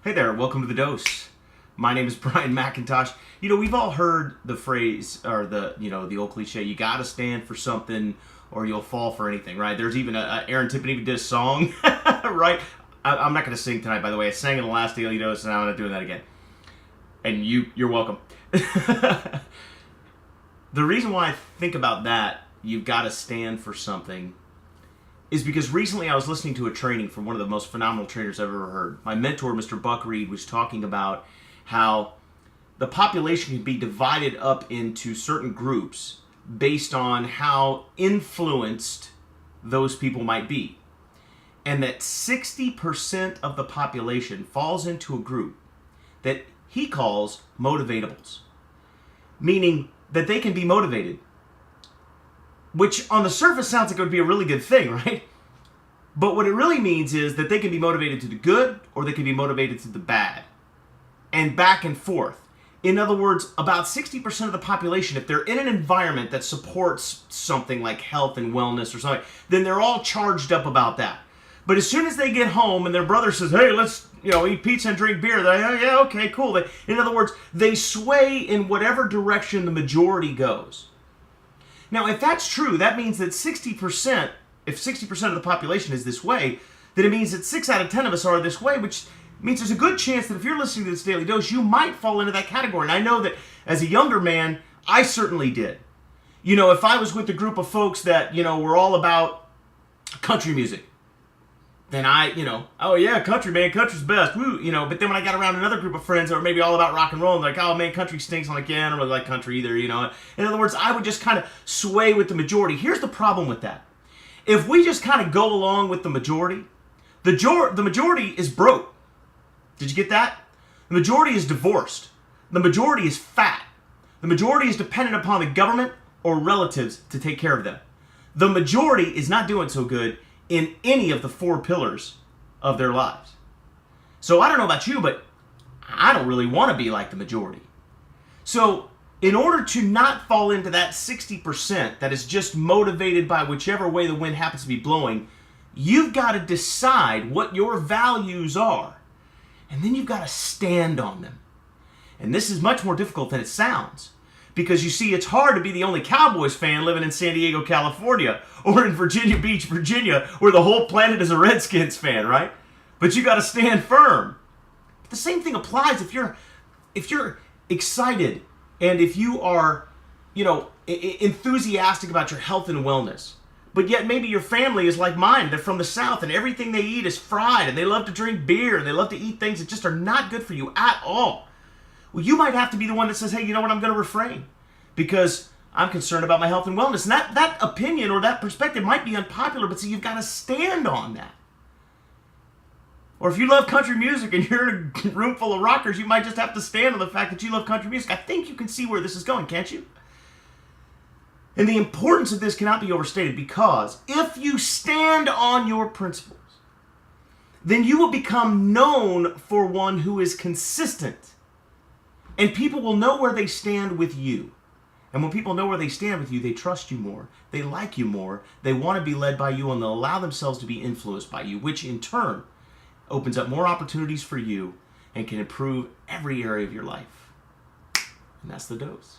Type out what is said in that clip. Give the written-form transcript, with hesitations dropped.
Hey there, welcome to The Dose. My name is Brian McIntosh. You know, we've all heard the phrase, or the old cliche, you gotta stand for something or you'll fall for anything, right? There's even Aaron Tippin even did a song, right? I'm not gonna sing tonight, by the way. I sang in the last Daily Dose and I'm not doing that again. And you're welcome. The reason why I think about that, you've gotta stand for something, is because recently I was listening to a training from one of the most phenomenal trainers I've ever heard. My mentor, Mr. Buck Reed, was talking about how the population can be divided up into certain groups based on how influenced those people might be. And that 60% of the population falls into a group that he calls motivatables. Meaning that they can be motivated. Which on the surface sounds like it would be a really good thing, right? But what it really means is that they can be motivated to the good or they can be motivated to the bad. And back and forth. In other words, about 60% of the population, if they're in an environment that supports something like health and wellness or something, then they're all charged up about that. But as soon as they get home and their brother says, hey, let's eat pizza and drink beer, they're like, oh, yeah, okay, cool. In other words, they sway in whatever direction the majority goes. Now, if that's true, that means that if 60% of the population is this way, then it means that 6 out of 10 of us are this way, which means there's a good chance that if you're listening to this Daily Dose, you might fall into that category. And I know that as a younger man, I certainly did. You know, if I was with a group of folks that, were all about country music, then oh yeah, country, man, country's best, woo, but then when I got around another group of friends that were maybe all about rock and roll, and like, oh man, country stinks, I'm like, yeah, I don't really like country either, In other words, I would just kind of sway with the majority. Here's the problem with that. If we just kind of go along with the majority, the majority is broke. Did you get that? The majority is divorced. The majority is fat. The majority is dependent upon the government or relatives to take care of them. The majority is not doing so good in any of the 4 pillars of their lives. So I don't know about you, but I don't really want to be like the majority. So in order to not fall into that 60% that is just motivated by whichever way the wind happens to be blowing, you've got to decide what your values are. And then you've got to stand on them. And this is much more difficult than it sounds. Because you see, it's hard to be the only Cowboys fan living in San Diego, California, or in Virginia Beach, Virginia, where the whole planet is a Redskins fan, right? But you got to stand firm. But the same thing applies if you're excited and if you are, enthusiastic about your health and wellness. But yet maybe your family is like mine. They're from the South and everything they eat is fried and they love to drink beer and they love to eat things that just are not good for you at all. Well, you might have to be the one that says, hey, you know what, I'm going to refrain because I'm concerned about my health and wellness. And that opinion or that perspective might be unpopular, but see, you've got to stand on that. Or if you love country music and you're in a room full of rockers, you might just have to stand on the fact that you love country music. I think you can see where this is going, can't you? And the importance of this cannot be overstated because if you stand on your principles, then you will become known for one who is consistent. And people will know where they stand with you. And when people know where they stand with you, they trust you more. They like you more. They want to be led by you and they'll allow themselves to be influenced by you, which in turn opens up more opportunities for you and can improve every area of your life. And that's the dose.